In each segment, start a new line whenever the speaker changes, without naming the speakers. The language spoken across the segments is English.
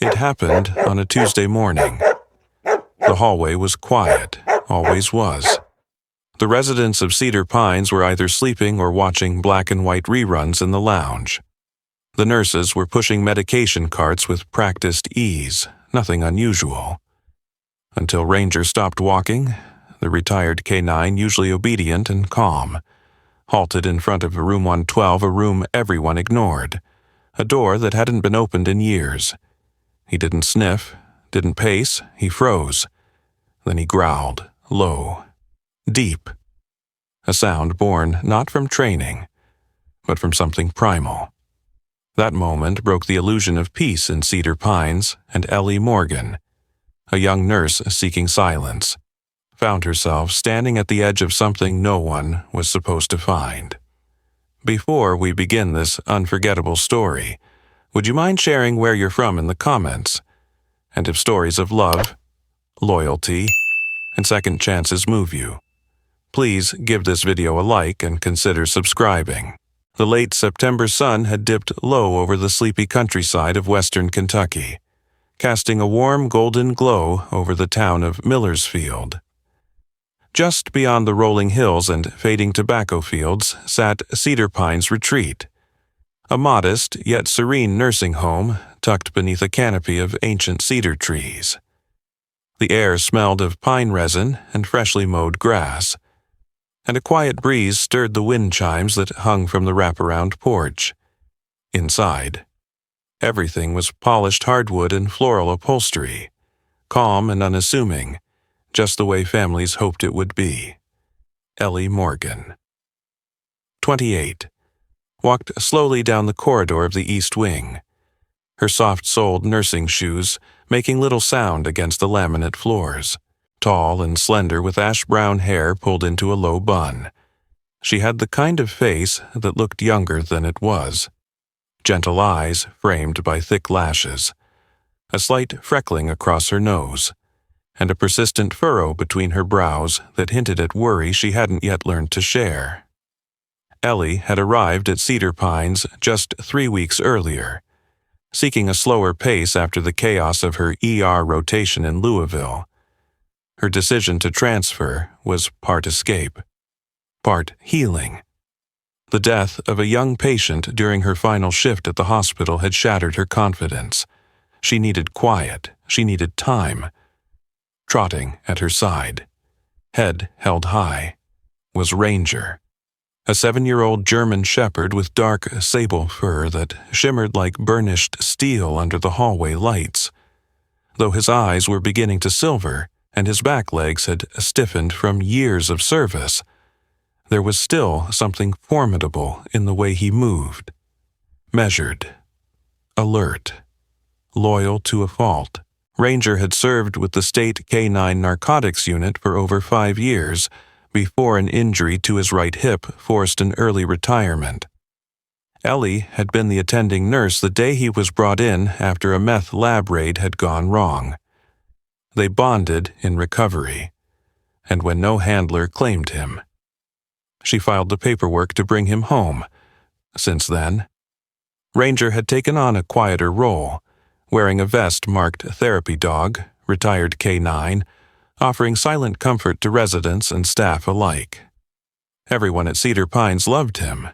It happened on a Tuesday morning. The hallway was quiet, always was. The residents of Cedar Pines were either sleeping or watching black and white reruns in the lounge. The nurses were pushing medication carts with practiced ease, nothing unusual. Until Ranger stopped walking, the retired K-9, usually obedient and calm, halted in front of room 112, a room everyone ignored, a door that hadn't been opened in years. He didn't sniff, didn't pace, he froze. Then he growled, low, deep. A sound born not from training, but from something primal. That moment broke the illusion of peace in Cedar Pines, and Ellie Morgan, a young nurse seeking silence, found herself standing at the edge of something no one was supposed to find. Before we begin this unforgettable story, would you mind sharing where you're from in the comments? And if stories of love, loyalty, and second chances move you, please give this video a like and consider subscribing. The late September sun had dipped low over the sleepy countryside of western Kentucky, casting a warm golden glow over the town of Millersfield. Just beyond the rolling hills and fading tobacco fields sat Cedar Pines Retreat, a modest yet serene nursing home tucked beneath a canopy of ancient cedar trees. The air smelled of pine resin and freshly mowed grass, and a quiet breeze stirred the wind chimes that hung from the wraparound porch. Inside, everything was polished hardwood and floral upholstery, calm and unassuming, just the way families hoped it would be. Ellie Morgan, 28, walked slowly down the corridor of the East Wing, her soft-soled nursing shoes making little sound against the laminate floors. Tall and slender with ash-brown hair pulled into a low bun. She had the kind of face that looked younger than it was. Gentle eyes framed by thick lashes, a slight freckling across her nose, and a persistent furrow between her brows that hinted at worry she hadn't yet learned to share. Ellie had arrived at Cedar Pines just 3 weeks earlier, seeking a slower pace after the chaos of her ER rotation in Louisville. Her decision to transfer was part escape, part healing. The death of a young patient during her final shift at the hospital had shattered her confidence. She needed quiet. She needed time. Trotting at her side, head held high, was Ranger, a 7-year-old German shepherd with dark sable fur that shimmered like burnished steel under the hallway lights. Though his eyes were beginning to silver, and his back legs had stiffened from years of service, there was still something formidable in the way he moved. Measured, alert, loyal to a fault. Ranger had served with the state K-9 narcotics unit for over 5 years before an injury to his right hip forced an early retirement. Ellie had been the attending nurse the day he was brought in after a meth lab raid had gone wrong. They bonded in recovery, and when no handler claimed him. She filed the paperwork to bring him home. Since then, Ranger had taken on a quieter role, wearing a vest marked Therapy Dog, retired K-9, offering silent comfort to residents and staff alike. Everyone at Cedar Pines loved him,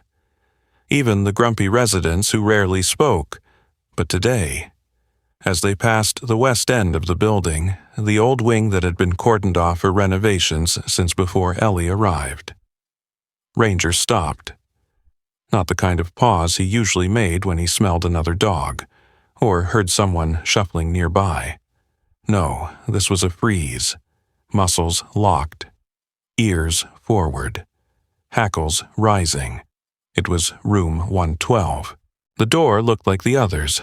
even the grumpy residents who rarely spoke. But today, as they passed the west end of the building, the old wing that had been cordoned off for renovations since before Ellie arrived, Ranger stopped. Not the kind of pause he usually made when he smelled another dog, or heard someone shuffling nearby. No, this was a freeze, muscles locked, ears forward, hackles rising. It was room 112. The door looked like the others,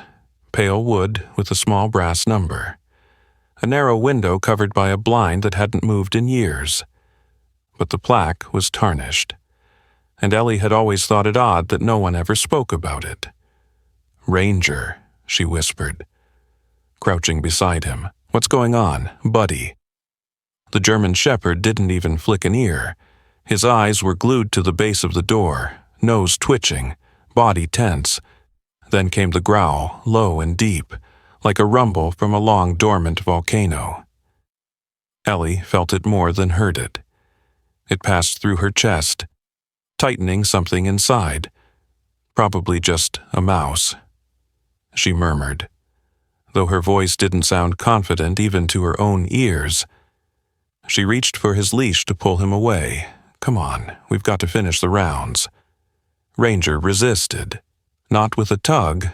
pale wood with a small brass number. A narrow window covered by a blind that hadn't moved in years. But the plaque was tarnished, and Ellie had always thought it odd that no one ever spoke about it. Ranger, she whispered, crouching beside him. What's going on, buddy? The German shepherd didn't even flick an ear. His eyes were glued to the base of the door, nose twitching, body tense. Then came the growl, low and deep, like a rumble from a long dormant volcano. Ellie felt it more than heard it. It passed through her chest, tightening something inside, probably just a mouse. She murmured, though her voice didn't sound confident even to her own ears. She reached for his leash to pull him away. Come on, we've got to finish the rounds. Ranger resisted, not with a tug,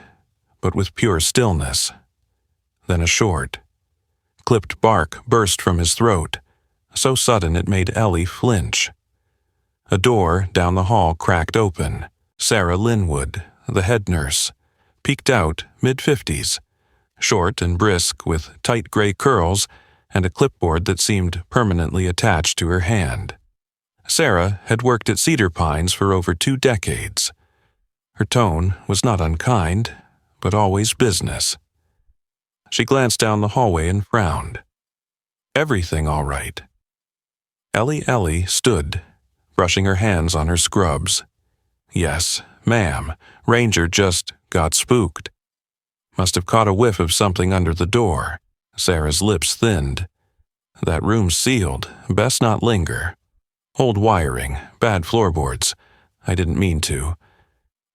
but with pure stillness. Then a short, clipped bark burst from his throat, so sudden it made Ellie flinch. A door down the hall cracked open. Sarah Linwood, the head nurse, peeked out, mid-50s, short and brisk with tight gray curls and a clipboard that seemed permanently attached to her hand. Sarah had worked at Cedar Pines for over 2 decades. Her tone was not unkind, but always business. She glanced down the hallway and frowned. Everything all right. Ellie stood, brushing her hands on her scrubs. Yes, ma'am, Ranger just got spooked. Must have caught a whiff of something under the door. Sarah's lips thinned. That room's sealed. Best not linger. Old wiring, bad floorboards. I didn't mean to.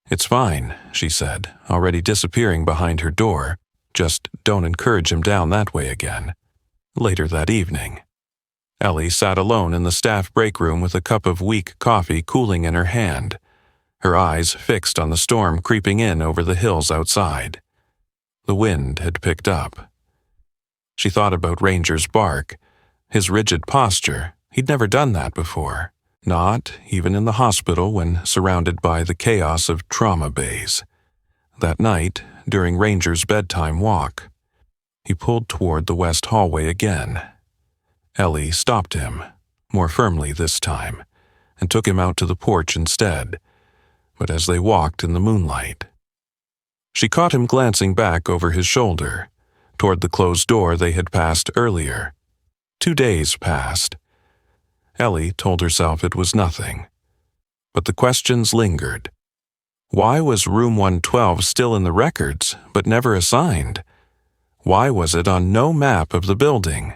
It's fine, she said, already disappearing behind her door. Just don't encourage him down that way again. Later that evening, Ellie sat alone in the staff break room with a cup of weak coffee cooling in her hand, her eyes fixed on the storm creeping in over the hills outside. The wind had picked up. She thought about Ranger's bark, his rigid posture. He'd never done that before, not even in the hospital when surrounded by the chaos of trauma bays. That night, during Ranger's bedtime walk, he pulled toward the west hallway again. Ellie stopped him, more firmly this time, and took him out to the porch instead, but as they walked in the moonlight, she caught him glancing back over his shoulder, toward the closed door they had passed earlier. 2 days passed. Ellie told herself it was nothing, but the questions lingered. Why was room 112 still in the records, but never assigned? Why was it on no map of the building,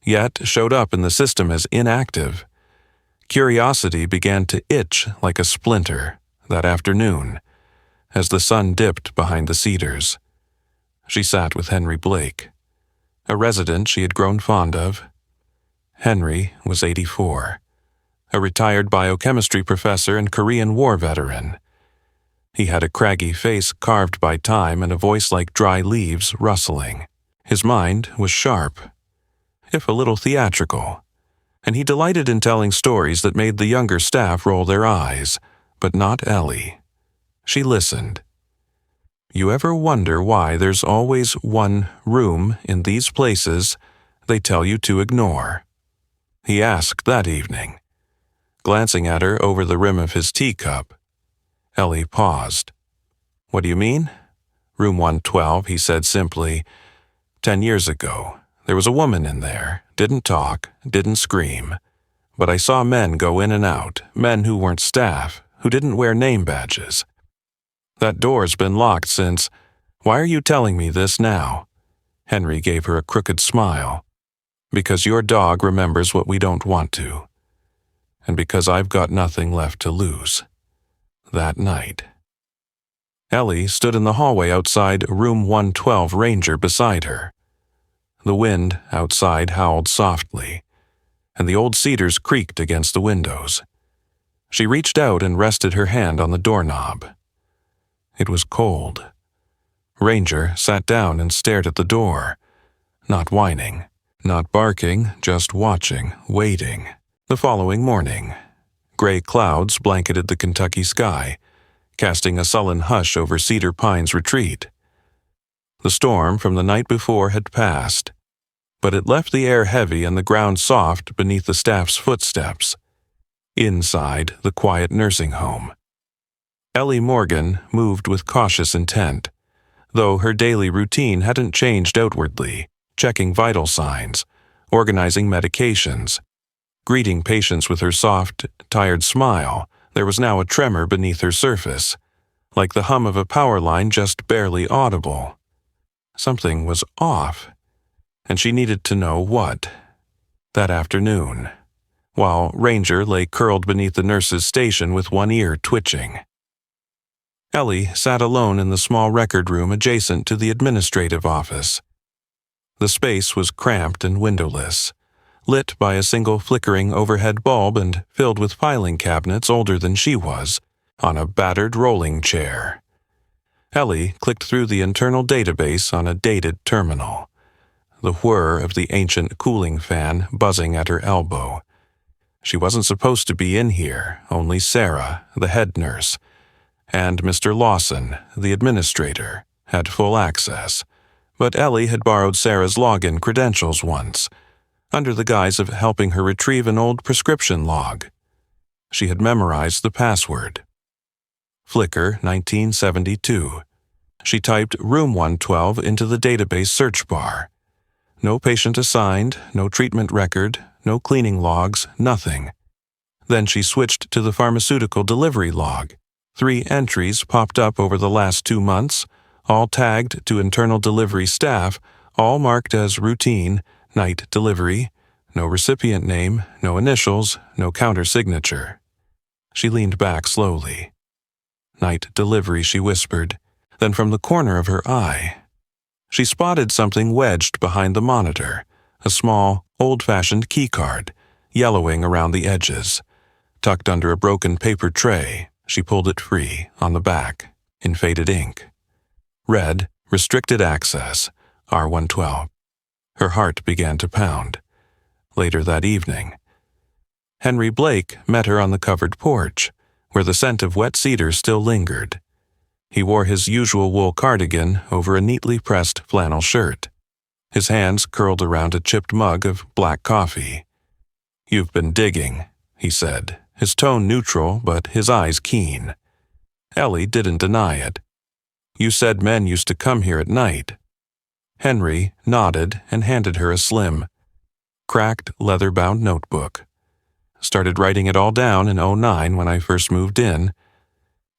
yet showed up in the system as inactive? Curiosity began to itch like a splinter that afternoon, as the sun dipped behind the cedars. She sat with Henry Blake, a resident she had grown fond of. Henry was 84, a retired biochemistry professor and Korean War veteran. He had a craggy face carved by time and a voice like dry leaves rustling. His mind was sharp, if a little theatrical, and he delighted in telling stories that made the younger staff roll their eyes, but not Ellie. She listened. You ever wonder why there's always one room in these places they tell you to ignore? He asked that evening, glancing at her over the rim of his teacup. Ellie paused. What do you mean? Room 112, he said simply. 10 years ago, there was a woman in there, didn't talk, didn't scream. But I saw men go in and out, men who weren't staff, who didn't wear name badges. That door's been locked since. Why are you telling me this now? Henry gave her a crooked smile. Because your dog remembers what we don't want to. And because I've got nothing left to lose. That night. Ellie stood in the hallway outside room 112, Ranger beside her. The wind outside howled softly, and the old cedars creaked against the windows. She reached out and rested her hand on the doorknob. It was cold. Ranger sat down and stared at the door, not whining, not barking, just watching, waiting. The following morning, gray clouds blanketed the Kentucky sky, casting a sullen hush over Cedar Pines retreat. The storm from the night before had passed, but it left the air heavy and the ground soft beneath the staff's footsteps. Inside the quiet nursing home, Ellie Morgan moved with cautious intent, though her daily routine hadn't changed outwardly, checking vital signs, organizing medications, greeting patients with her soft, tired smile. There was now a tremor beneath her surface, like the hum of a power line just barely audible. Something was off, and she needed to know what. That afternoon, while Ranger lay curled beneath the nurse's station with one ear twitching. Ellie sat alone in the small record room adjacent to the administrative office. The space was cramped and windowless, lit by a single flickering overhead bulb and filled with filing cabinets older than she was, on a battered rolling chair. Ellie clicked through the internal database on a dated terminal, the whir of the ancient cooling fan buzzing at her elbow. She wasn't supposed to be in here, only Sarah, the head nurse, and Mr. Lawson, the administrator, had full access, but Ellie had borrowed Sarah's login credentials once, under the guise of helping her retrieve an old prescription log. She had memorized the password. Flicker 1972. She typed room 112 into the database search bar. No patient assigned, no treatment record, no cleaning logs, nothing. Then she switched to the pharmaceutical delivery log. 3 entries popped up over the last 2 months, all tagged to internal delivery staff, all marked as routine, night delivery, no recipient name, no initials, no counter signature. She leaned back slowly. Night delivery, she whispered. Then from the corner of her eye, she spotted something wedged behind the monitor, a small, old-fashioned keycard, yellowing around the edges. Tucked under a broken paper tray, she pulled it free, on the back, in faded ink. Read, Restricted Access, R112. Her heart began to pound. Later that evening, Henry Blake met her on the covered porch, where the scent of wet cedar still lingered. He wore his usual wool cardigan over a neatly pressed flannel shirt. His hands curled around a chipped mug of black coffee. "You've been digging," he said, his tone neutral but his eyes keen. Ellie didn't deny it. "You said men used to come here at night." Henry nodded and handed her a slim, cracked leather-bound notebook. "Started writing it all down in '09 when I first moved in.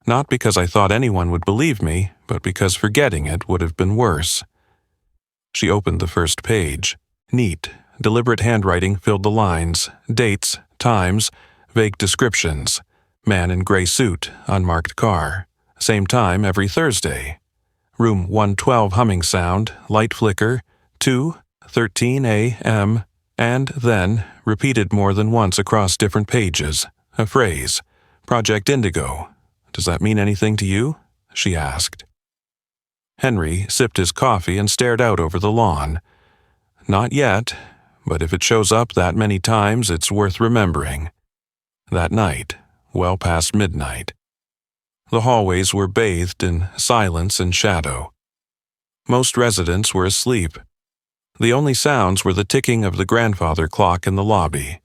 Not because I thought anyone would believe me, but because forgetting it would have been worse." She opened the first page. Neat, deliberate handwriting filled the lines, dates, times, vague descriptions. Man in gray suit, unmarked car. Same time every Thursday. Room 112 humming sound, light flicker, 2:13 a.m., and then, repeated more than once across different pages, a phrase, Project Indigo. "Does that mean anything to you?" she asked. Henry sipped his coffee and stared out over the lawn. "Not yet, but if it shows up that many times, it's worth remembering." That night, well past midnight, the hallways were bathed in silence and shadow. Most residents were asleep. The only sounds were the ticking of the grandfather clock in the lobby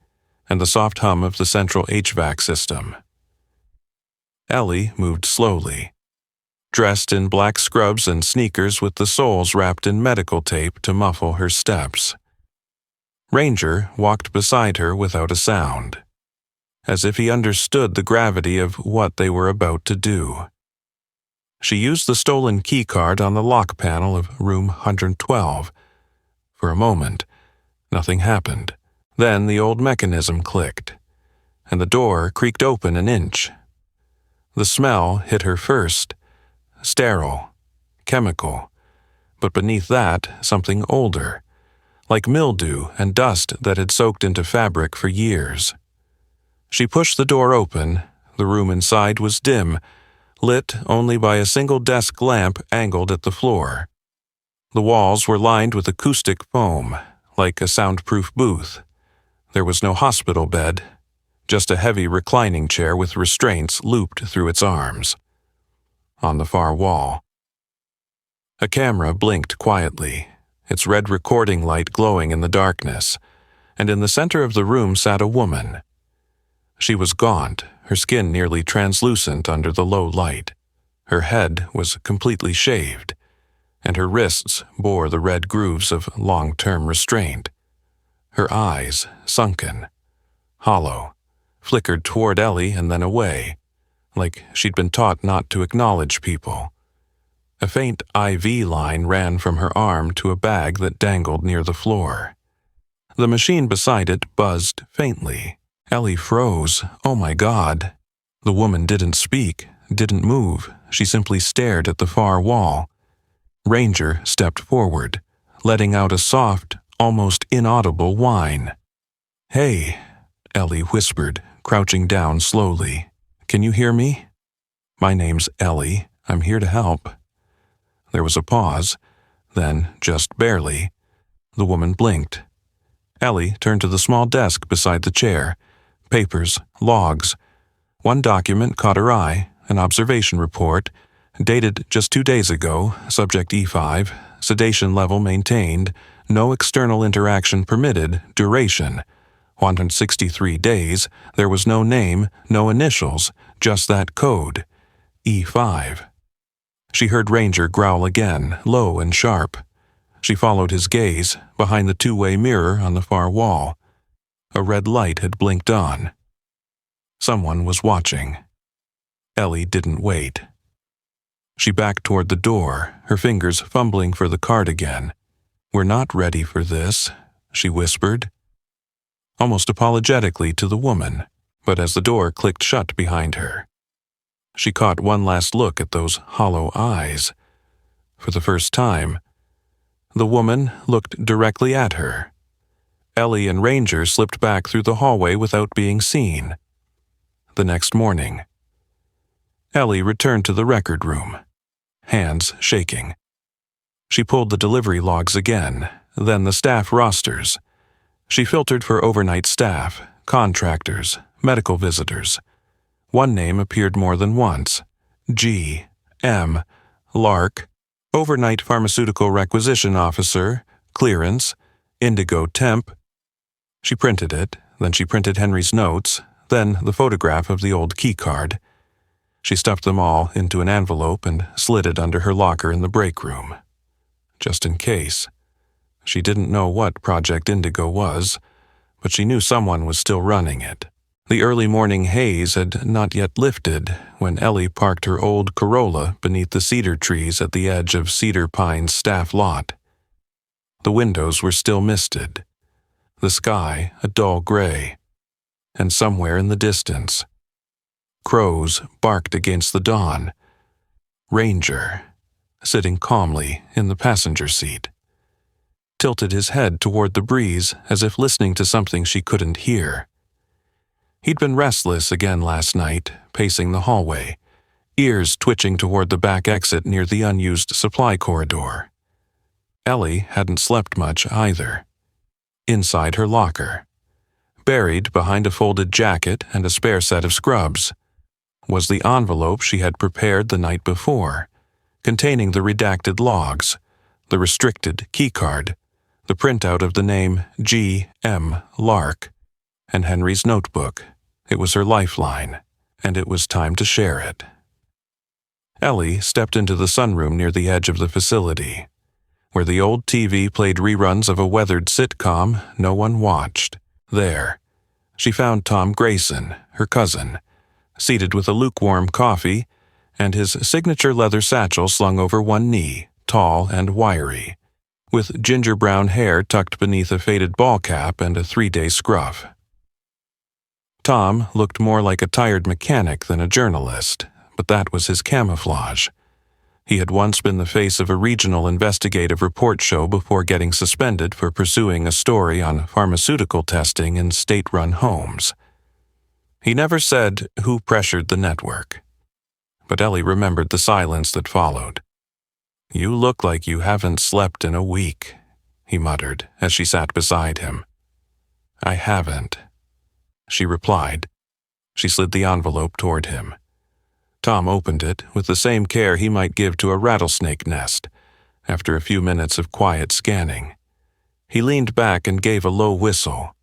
and the soft hum of the central HVAC system. Ellie moved slowly, dressed in black scrubs and sneakers with the soles wrapped in medical tape to muffle her steps. Ranger walked beside her without a sound, as if he understood the gravity of what they were about to do. She used the stolen keycard on the lock panel of room 112. For a moment, nothing happened. Then the old mechanism clicked, and the door creaked open an inch. The smell hit her first, sterile, chemical, but beneath that, something older, like mildew and dust that had soaked into fabric for years. She pushed the door open. The room inside was dim, lit only by a single desk lamp angled at the floor. The walls were lined with acoustic foam, like a soundproof booth. There was no hospital bed, just a heavy reclining chair with restraints looped through its arms. On the far wall, a camera blinked quietly, its red recording light glowing in the darkness, and in the center of the room sat a woman. She was gaunt, her skin nearly translucent under the low light. Her head was completely shaved, and her wrists bore the red grooves of long-term restraint. Her eyes, sunken, hollow, flickered toward Ellie and then away, like she'd been taught not to acknowledge people. A faint IV line ran from her arm to a bag that dangled near the floor. The machine beside it buzzed faintly. Ellie froze. Oh my God. The woman didn't speak, didn't move. She simply stared at the far wall. Ranger stepped forward, letting out a soft, almost inaudible whine. "Hey," Ellie whispered, crouching down slowly. "Can you hear me?" "My name's Ellie. I'm here to help." There was a pause. Then, just barely, the woman blinked. Ellie turned to the small desk beside the chair. Papers, logs. One document caught her eye, an observation report, dated just 2 days ago, subject E5, sedation level maintained, no external interaction permitted, duration 163 days. There was no name, no initials, just that code, E5. She heard Ranger growl again, low and sharp. She followed his gaze, behind the two-way mirror on the far wall. A red light had blinked on. Someone was watching. Ellie didn't wait. She backed toward the door, her fingers fumbling for the card again. "We're not ready for this," she whispered, almost apologetically to the woman, but as the door clicked shut behind her, she caught one last look at those hollow eyes. For the first time, the woman looked directly at her. Ellie and Ranger slipped back through the hallway without being seen. The next morning, Ellie returned to the record room, hands shaking. She pulled the delivery logs again, then the staff rosters. She filtered for overnight staff, contractors, medical visitors. One name appeared more than once. G. M. Lark, overnight pharmaceutical requisition officer, clearance, Indigo Temp. She printed it, then she printed Henry's notes, then the photograph of the old keycard. She stuffed them all into an envelope and slid it under her locker in the break room. Just in case. She didn't know what Project Indigo was, but she knew someone was still running it. The early morning haze had not yet lifted when Ellie parked her old Corolla beneath the cedar trees at the edge of Cedar Pine's staff lot. The windows were still misted, the sky a dull gray, and somewhere in the distance, crows barked against the dawn. Ranger, sitting calmly in the passenger seat, tilted his head toward the breeze as if listening to something she couldn't hear. He'd been restless again last night, pacing the hallway, ears twitching toward the back exit near the unused supply corridor. Ellie hadn't slept much either. Inside her locker, buried behind a folded jacket and a spare set of scrubs, was the envelope she had prepared the night before, containing the redacted logs, the restricted keycard, the printout of the name G. M. Lark, and Henry's notebook. It was her lifeline, and it was time to share it. Ellie stepped into the sunroom near the edge of the facility, where the old TV played reruns of a weathered sitcom no one watched. There, she found Tom Grayson, her cousin, seated with a lukewarm coffee and his signature leather satchel slung over one knee, tall and wiry, with ginger-brown hair tucked beneath a faded ball cap and a 3-day scruff. Tom looked more like a tired mechanic than a journalist, but that was his camouflage. He had once been the face of a regional investigative report show before getting suspended for pursuing a story on pharmaceutical testing in state-run homes. He never said who pressured the network, but Ellie remembered the silence that followed. "You look like you haven't slept in a week," he muttered as she sat beside him. "I haven't," she replied. She slid the envelope toward him. Tom opened it with the same care he might give to a rattlesnake nest, after a few minutes of quiet scanning. He leaned back and gave a low whistle.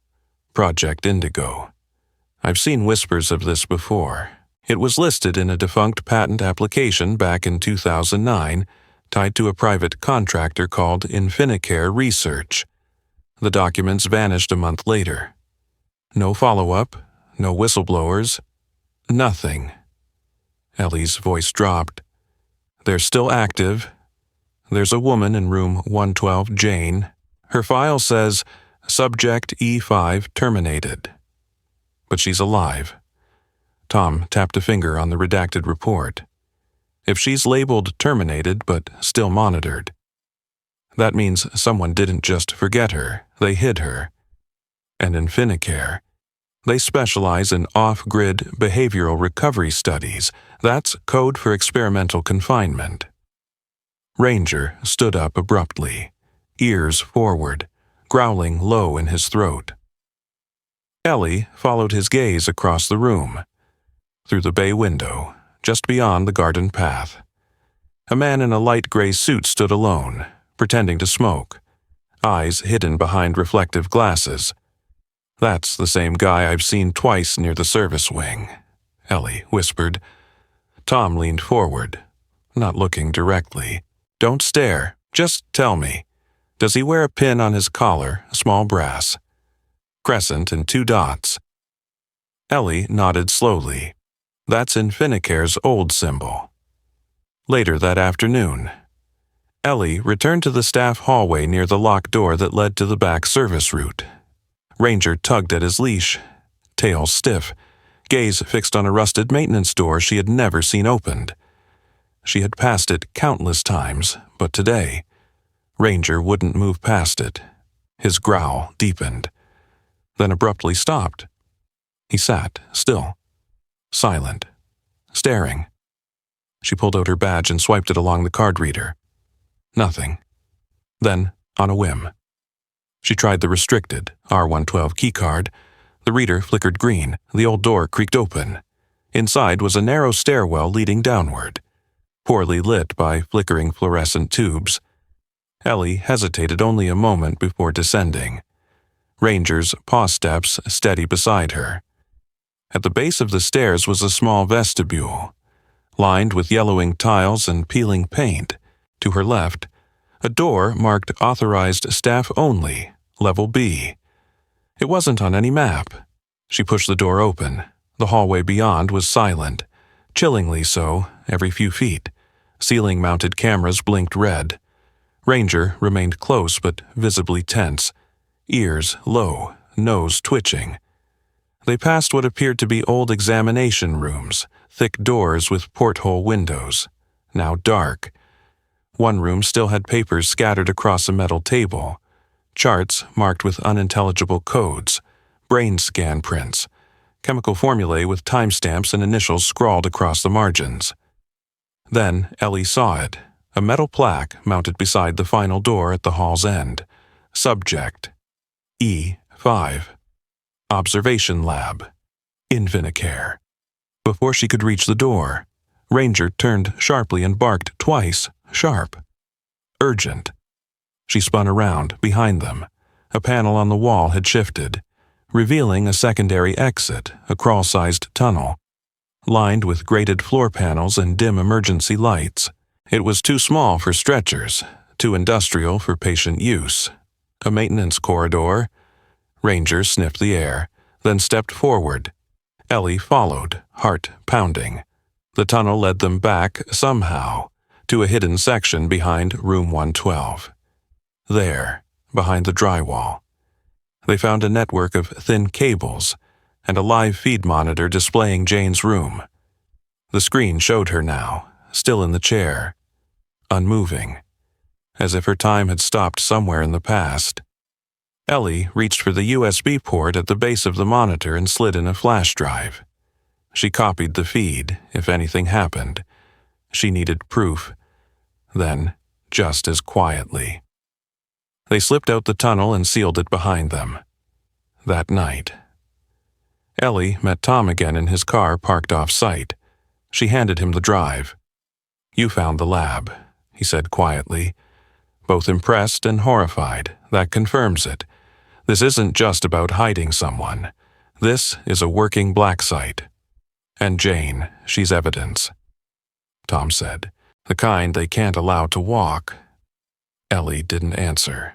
Project Indigo. I've seen whispers of this before. It was listed in a defunct patent application back in 2009, tied to a private contractor called Infinicare Research. The documents vanished a month later. No follow-up, no whistleblowers, nothing. Ellie's voice dropped. They're still active. There's a woman in room 112, Jane. Her file says, Subject E5 terminated. But she's alive. Tom tapped a finger on the redacted report. If she's labeled terminated but still monitored, that means someone didn't just forget her, they hid her. And in Finicare, they specialize in off-grid behavioral recovery studies. That's code for experimental confinement. Ranger stood up abruptly, ears forward, growling low in his throat. Ellie followed his gaze across the room, through the bay window, just beyond the garden path. A man in a light gray suit stood alone, pretending to smoke, eyes hidden behind reflective glasses. That's the same guy I've seen twice near the service wing, Ellie whispered. Tom leaned forward, not looking directly. Don't stare, just tell me. Does he wear a pin on his collar, small brass? Crescent and 2 dots. Ellie nodded slowly. That's Infinicare's old symbol. Later that afternoon, Ellie returned to the staff hallway near the locked door that led to the back service route. Ranger tugged at his leash, tail stiff, gaze fixed on a rusted maintenance door she had never seen opened. She had passed it countless times, but today, Ranger wouldn't move past it. His growl deepened, then abruptly stopped. He sat, still, silent, staring. She pulled out her badge and swiped it along the card reader. Nothing. Then, on a whim, she tried the restricted R112 keycard. The reader flickered green. The old door creaked open. Inside was a narrow stairwell leading downward, poorly lit by flickering fluorescent tubes. Ellie hesitated only a moment before descending, Ranger's paw steps steady beside her. At the base of the stairs was a small vestibule, lined with yellowing tiles and peeling paint. To her left, a door marked Authorized Staff Only, Level B. It wasn't on any map. She pushed the door open. The hallway beyond was silent, chillingly so every few feet. Ceiling-mounted cameras blinked red. Ranger remained close but visibly tense, ears low, nose twitching. They passed what appeared to be old examination rooms, thick doors with porthole windows, now dark. One room still had papers scattered across a metal table, charts marked with unintelligible codes, brain scan prints, chemical formulae with timestamps and initials scrawled across the margins. Then Ellie saw it, a metal plaque mounted beside the final door at the hall's end. Subject E5. Observation Lab. Infinicare. Before she could reach the door, Ranger turned sharply and barked twice, sharp. Urgent. She spun around, behind them. A panel on the wall had shifted, revealing a secondary exit, a crawl-sized tunnel, lined with grated floor panels and dim emergency lights. It was too small for stretchers, too industrial for patient use. A maintenance corridor. Ranger sniffed the air, then stepped forward. Ellie followed, heart pounding. The tunnel led them back, somehow, to a hidden section behind room 112. There, behind the drywall, they found a network of thin cables and a live feed monitor displaying Jane's room. The screen showed her now, still in the chair, unmoving, as if her time had stopped somewhere in the past. Ellie reached for the USB port at the base of the monitor and slid in a flash drive. She copied the feed, if anything happened. She needed proof. Then, just as quietly, they slipped out the tunnel and sealed it behind them. That night, Ellie met Tom again in his car parked off-site. She handed him the drive. "You found the lab," he said quietly. "Both impressed and horrified. That confirms it. This isn't just about hiding someone. This is a working black site. And Jane, she's evidence," Tom said. "The kind they can't allow to walk." Ellie didn't answer.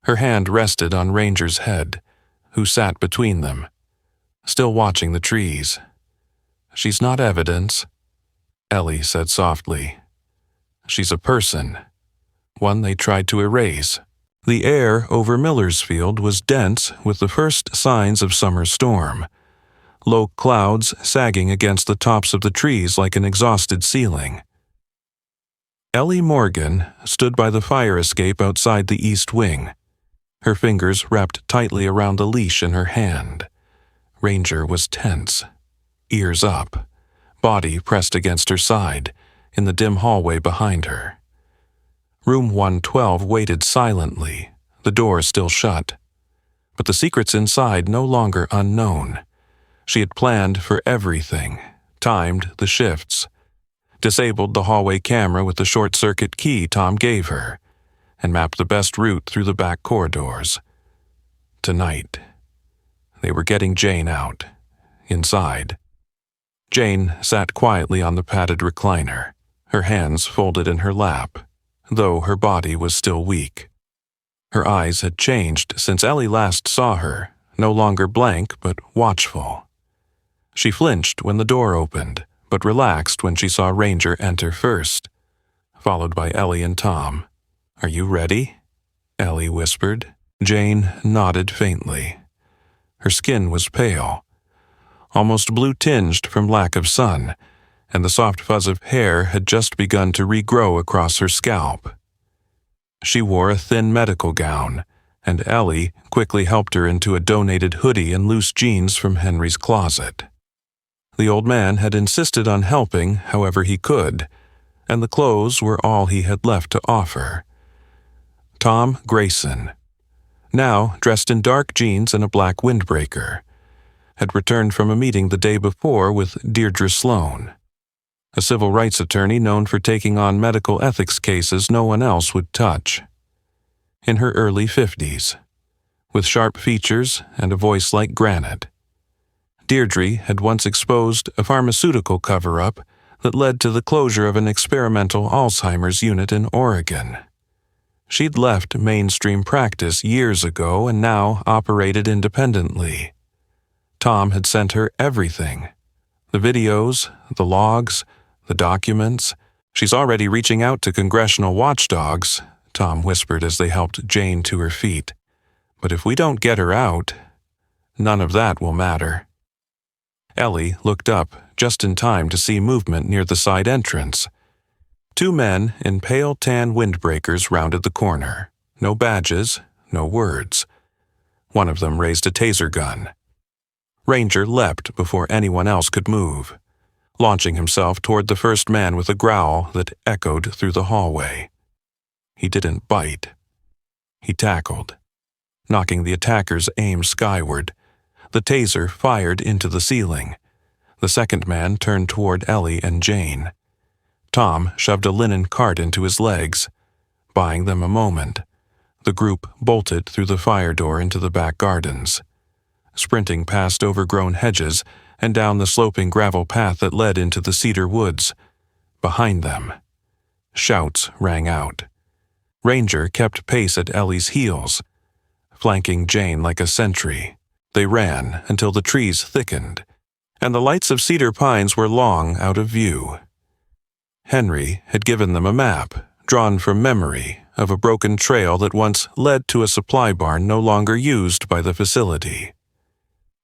Her hand rested on Ranger's head, who sat between them, still watching the trees. "She's not evidence," Ellie said softly. She's a person, one they tried to erase. The air over Millersfield was dense with the first signs of summer storm, low clouds sagging against the tops of the trees like an exhausted ceiling. Ellie Morgan stood by the fire escape outside the east wing, her fingers wrapped tightly around the leash in her hand. Ranger was tense, ears up, body pressed against her side, in the dim hallway behind her. Room 112 waited silently, the door still shut. But the secrets inside no longer unknown. She had planned for everything, timed the shifts, disabled the hallway camera with the short-circuit key Tom gave her, and mapped the best route through the back corridors. Tonight, they were getting Jane out, inside. Jane sat quietly on the padded recliner, her hands folded in her lap, though her body was still weak. Her eyes had changed since Ellie last saw her, no longer blank but watchful. She flinched when the door opened, but relaxed when she saw Ranger enter first, followed by Ellie and Tom. "Are you ready?" Ellie whispered. Jane nodded faintly. Her skin was pale, almost blue-tinged from lack of sun, and the soft fuzz of hair had just begun to regrow across her scalp. She wore a thin medical gown, and Ellie quickly helped her into a donated hoodie and loose jeans from Henry's closet. The old man had insisted on helping however he could, and the clothes were all he had left to offer. Tom Grayson, now dressed in dark jeans and a black windbreaker, had returned from a meeting the day before with Deirdre Sloan, a civil rights attorney known for taking on medical ethics cases no one else would touch. In her early 50s, with sharp features and a voice like granite, Deirdre had once exposed a pharmaceutical cover-up that led to the closure of an experimental Alzheimer's unit in Oregon. She'd left mainstream practice years ago and now operated independently. Tom had sent her everything: the videos, the logs, the documents. "She's already reaching out to congressional watchdogs," Tom whispered as they helped Jane to her feet. "But if we don't get her out, none of that will matter." Ellie looked up just in time to see movement near the side entrance. Two men in pale tan windbreakers rounded the corner. No badges, no words. One of them raised a taser gun. Ranger leapt before anyone else could move, launching himself toward the first man with a growl that echoed through the hallway. He didn't bite. He tackled, knocking the attacker's aim skyward. The taser fired into the ceiling. The second man turned toward Ellie and Jane. Tom shoved a linen cart into his legs, buying them a moment. The group bolted through the fire door into the back gardens, sprinting past overgrown hedges and down the sloping gravel path that led into the cedar woods. Behind them, shouts rang out. Ranger kept pace at Ellie's heels, flanking Jane like a sentry. They ran until the trees thickened, and the lights of Cedar Pines were long out of view. Henry had given them a map, drawn from memory, of a broken trail that once led to a supply barn no longer used by the facility.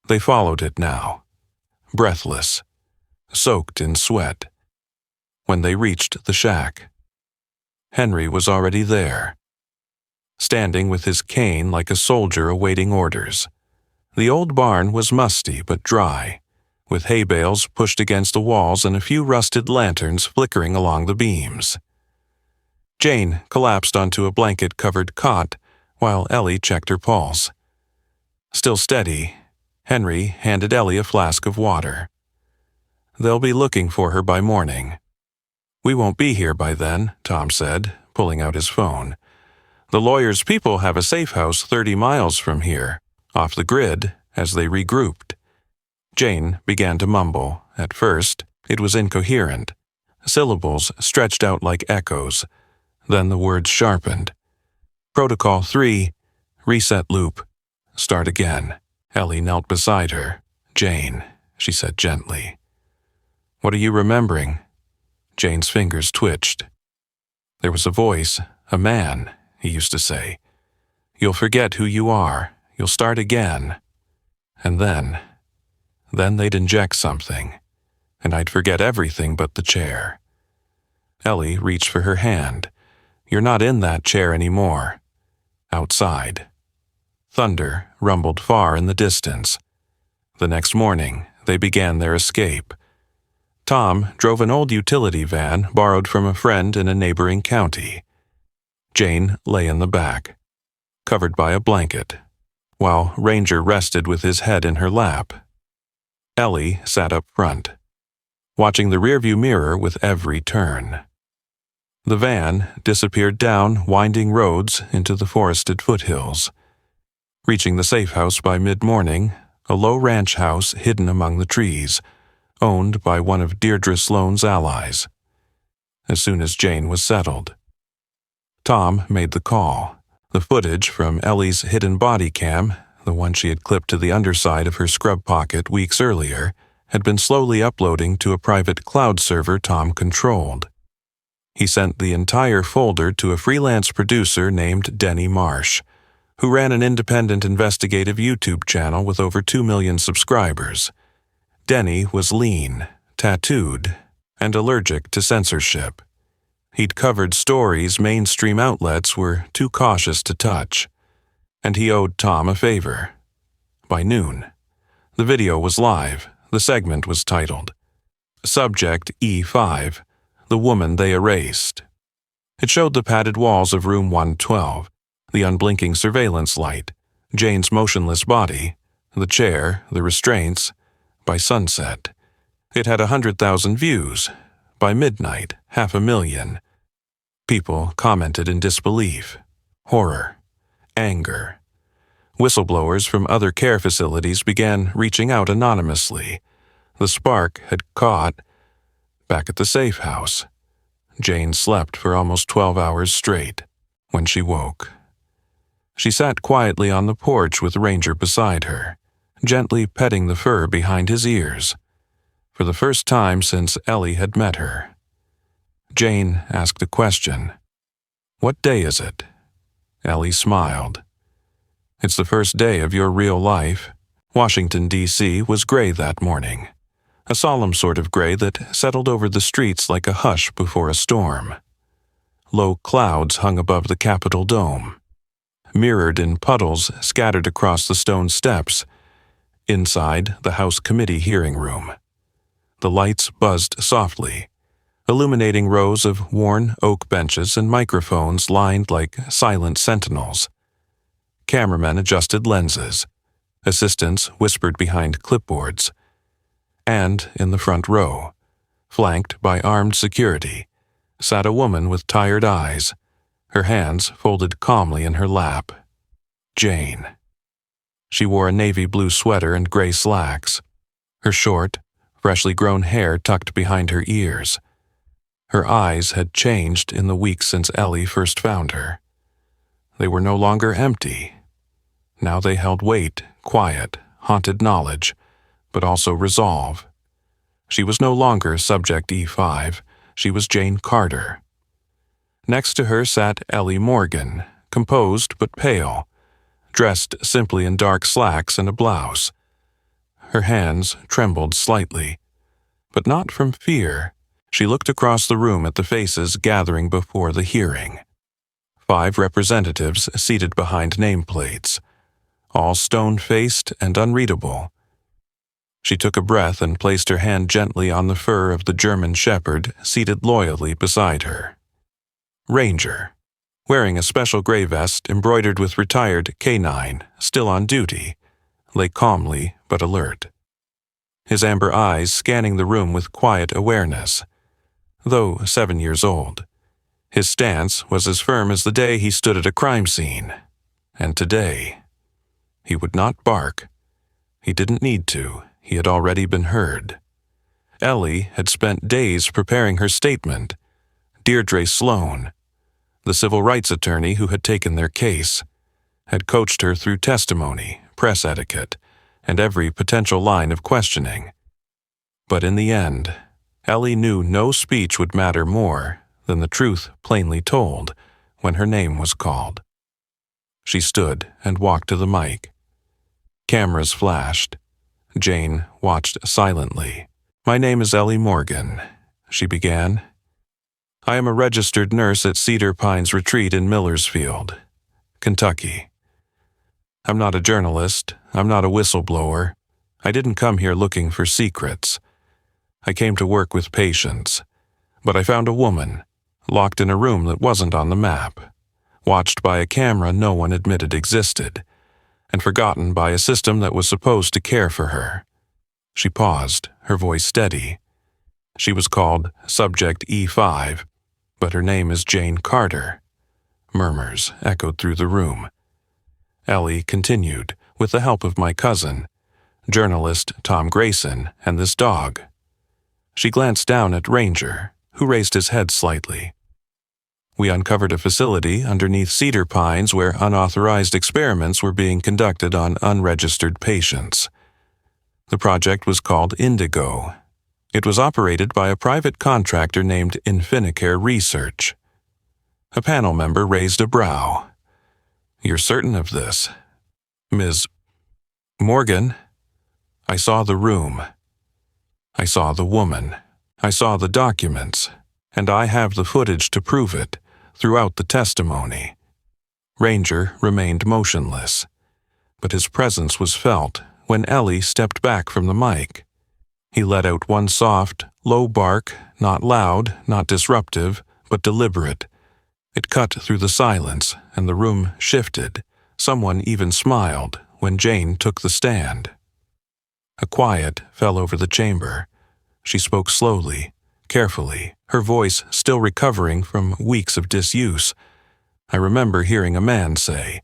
They followed it now, breathless, soaked in sweat. When they reached the shack, Henry was already there, standing with his cane like a soldier awaiting orders. The old barn was musty but dry, with hay bales pushed against the walls and a few rusted lanterns flickering along the beams. Jane collapsed onto a blanket-covered cot while Ellie checked her pulse. Still steady, Henry handed Ellie a flask of water. "They'll be looking for her by morning." "We won't be here by then," Tom said, pulling out his phone. "The lawyer's people have a safe house 30 miles from here, off the grid," as they regrouped. Jane began to mumble. At first, it was incoherent. Syllables stretched out like echoes. Then the words sharpened. "Protocol 3, reset loop, start again." Ellie knelt beside her. "Jane," she said gently. "What are you remembering?" Jane's fingers twitched. There was a voice, a man, he used to say. "You'll forget who you are. You'll start again." And then they'd inject something, and I'd forget everything but the chair. Ellie reached for her hand. "You're not in that chair anymore." Outside. Thunder rumbled far in the distance. The next morning, they began their escape. Tom drove an old utility van borrowed from a friend in a neighboring county. Jane lay in the back, covered by a blanket, while Ranger rested with his head in her lap. Ellie sat up front, watching the rearview mirror with every turn. The van disappeared down winding roads into the forested foothills. Reaching the safe house by mid-morning, a low ranch house hidden among the trees, owned by one of Deirdre Sloane's allies. As soon as Jane was settled, Tom made the call. The footage from Ellie's hidden body cam, the one she had clipped to the underside of her scrub pocket weeks earlier, had been slowly uploading to a private cloud server Tom controlled. He sent the entire folder to a freelance producer named Denny Marsh, who ran an independent investigative YouTube channel with over 2 million subscribers. Denny was lean, tattooed, and allergic to censorship. He'd covered stories mainstream outlets were too cautious to touch, and he owed Tom a favor. By noon, the video was live. The segment was titled, "Subject E5, the Woman They Erased." It showed the padded walls of room 112, the unblinking surveillance light, Jane's motionless body, the chair, the restraints. By sunset, it had 100,000 views. By midnight, 500,000. People commented in disbelief, horror, anger. Whistleblowers from other care facilities began reaching out anonymously. The spark had caught. Back at the safe house, Jane slept for almost 12 hours straight when she woke. She sat quietly on the porch with Ranger beside her, gently petting the fur behind his ears. For the first time since Ellie had met her, Jane asked a question. "What day is it?" Ellie smiled. "It's the first day of your real life." Washington, D.C. was gray that morning, a solemn sort of gray that settled over the streets like a hush before a storm. Low clouds hung above the Capitol dome, mirrored in puddles scattered across the stone steps. Inside the House Committee hearing room, the lights buzzed softly, illuminating rows of worn oak benches and microphones lined like silent sentinels. Cameramen adjusted lenses. Assistants whispered behind clipboards. And in the front row, flanked by armed security, sat a woman with tired eyes, her hands folded calmly in her lap. Jane. She wore a navy blue sweater and gray slacks, her short, freshly grown hair tucked behind her ears. Her eyes had changed in the weeks since Ellie first found her. They were no longer empty. Now they held weight, quiet, haunted knowledge, but also resolve. She was no longer Subject E5, she was Jane Carter. Next to her sat Ellie Morgan, composed but pale, dressed simply in dark slacks and a blouse. Her hands trembled slightly, but not from fear. She looked across the room at the faces gathering before the hearing. 5 representatives seated behind nameplates, all stone-faced and unreadable. She took a breath and placed her hand gently on the fur of the German shepherd seated loyally beside her. Ranger, wearing a special gray vest embroidered with retired K9, still on duty, lay calmly but alert, his amber eyes scanning the room with quiet awareness. Though 7 years old, his stance was as firm as the day he stood at a crime scene. And today, he would not bark. He didn't need to. He had already been heard. Ellie had spent days preparing her statement. Deirdre Sloane, the civil rights attorney who had taken their case, had coached her through testimony, press etiquette, and every potential line of questioning. But in the end, Ellie knew no speech would matter more than the truth plainly told when her name was called. She stood and walked to the mic. Cameras flashed. Jane watched silently. "My name is Ellie Morgan," she began. "I am a registered nurse at Cedar Pines Retreat in Millersfield, Kentucky. I'm not a journalist. I'm not a whistleblower. I didn't come here looking for secrets. I came to work with patients. But I found a woman, locked in a room that wasn't on the map, watched by a camera no one admitted existed, and forgotten by a system that was supposed to care for her." She paused, her voice steady. "She was called Subject E5, but her name is Jane Carter." Murmurs echoed through the room. Ellie continued, "With the help of my cousin, journalist Tom Grayson, and this dog." She glanced down at Ranger, who raised his head slightly. "We uncovered a facility underneath Cedar Pines where unauthorized experiments were being conducted on unregistered patients. The project was called Indigo. It was operated by a private contractor named Infinicare Research." A panel member raised a brow. "You're certain of this, Ms. Morgan?" "I saw the room. I saw the woman. I saw the documents, and I have the footage to prove it throughout the testimony." Ranger remained motionless, but his presence was felt when Ellie stepped back from the mic. He let out one soft, low bark, not loud, not disruptive, but deliberate. It cut through the silence, and the room shifted. Someone even smiled when Jane took the stand. A quiet fell over the chamber. She spoke slowly, carefully, her voice still recovering from weeks of disuse. I remember hearing a man say,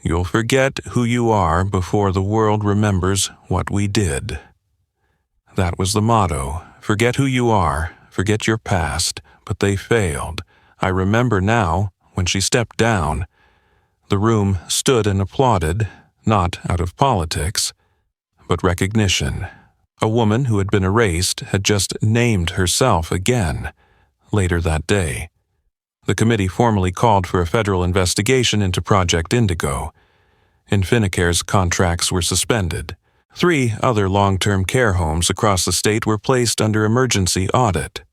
"You'll forget who you are before the world remembers what we did." That was the motto. Forget who you are, forget your past, but they failed. I remember now, when she stepped down, the room stood and applauded, not out of politics, but recognition. A woman who had been erased had just named herself again. Later that day, the committee formally called for a federal investigation into Project Indigo. Infinicare's contracts were suspended. 3 other long-term care homes across the state were placed under emergency audit.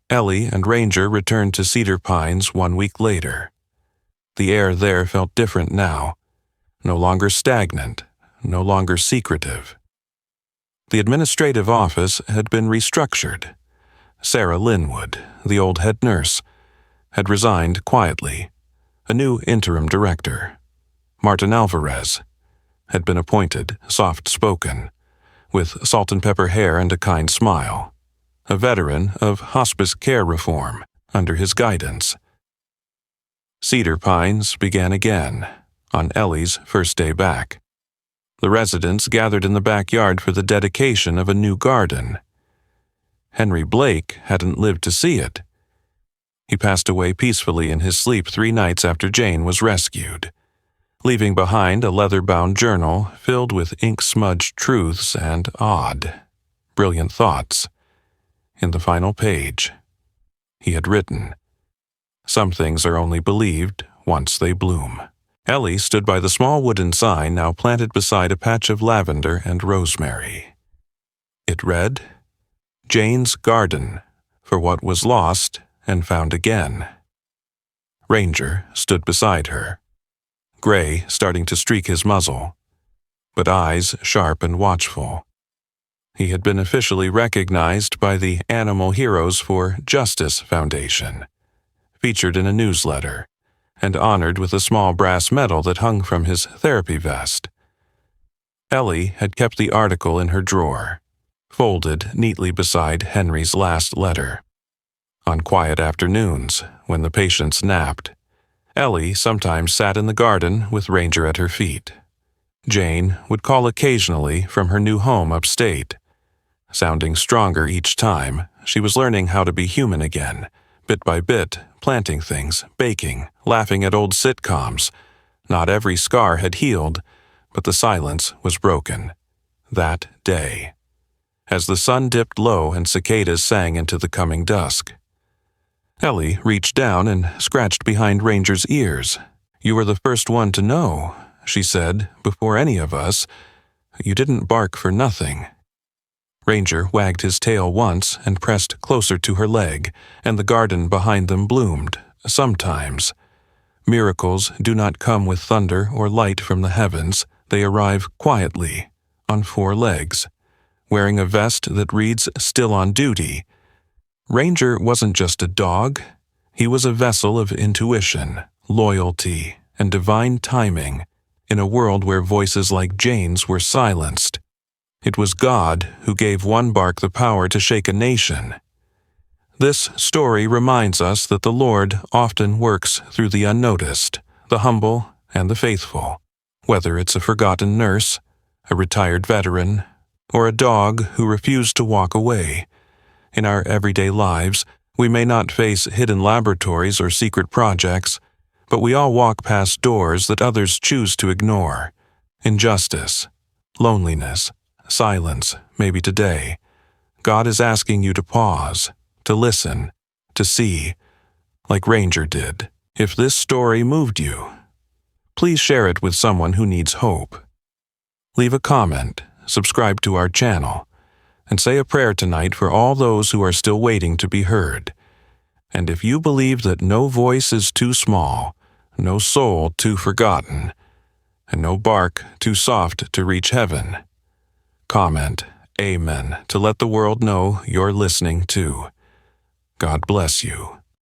Ellie and Ranger returned to Cedar Pines 1 week later. The air there felt different now, no longer stagnant, no longer secretive. The administrative office had been restructured. Sarah Linwood, the old head nurse, had resigned quietly. A new interim director, Martin Alvarez, had been appointed, soft-spoken, with salt and pepper hair and a kind smile, a veteran of hospice care reform under his guidance. Cedar Pines began again, on Ellie's first day back. The residents gathered in the backyard for the dedication of a new garden. Henry Blake hadn't lived to see it. He passed away peacefully in his sleep 3 nights after Jane was rescued, leaving behind a leather-bound journal filled with ink-smudged truths and odd, brilliant thoughts. In the final page, he had written, "Some things are only believed once they bloom." Ellie stood by the small wooden sign now planted beside a patch of lavender and rosemary. It read, "Jane's Garden, for what was lost and found again." Ranger stood beside her, gray starting to streak his muzzle, but eyes sharp and watchful. He had been officially recognized by the Animal Heroes for Justice Foundation, featured in a newsletter, and honored with a small brass medal that hung from his therapy vest. Ellie had kept the article in her drawer, folded neatly beside Henry's last letter. On quiet afternoons, when the patients napped, Ellie sometimes sat in the garden with Ranger at her feet. Jane would call occasionally from her new home upstate. Sounding stronger each time, she was learning how to be human again, bit by bit, planting things, baking, laughing at old sitcoms. Not every scar had healed, but the silence was broken. That day, as the sun dipped low and cicadas sang into the coming dusk. Ellie reached down and scratched behind Ranger's ears. "You were the first one to know," she said, "before any of us. You didn't bark for nothing." Ranger wagged his tail once and pressed closer to her leg, and the garden behind them bloomed, sometimes. Miracles do not come with thunder or light from the heavens. They arrive quietly, on 4 legs, wearing a vest that reads "Still on Duty." Ranger wasn't just a dog. He was a vessel of intuition, loyalty, and divine timing in a world where voices like Jane's were silenced. It was God who gave one bark the power to shake a nation. This story reminds us that the Lord often works through the unnoticed, the humble, and the faithful, whether it's a forgotten nurse, a retired veteran, or a dog who refused to walk away. In our everyday lives, we may not face hidden laboratories or secret projects, but we all walk past doors that others choose to ignore. Injustice, loneliness, silence, maybe today. God is asking you to pause, to listen, to see, like Ranger did. If this story moved you, please share it with someone who needs hope. Leave a comment, subscribe to our channel, and say a prayer tonight for all those who are still waiting to be heard. And if you believe that no voice is too small, no soul too forgotten, and no bark too soft to reach heaven, comment Amen to let the world know you're listening too. God bless you.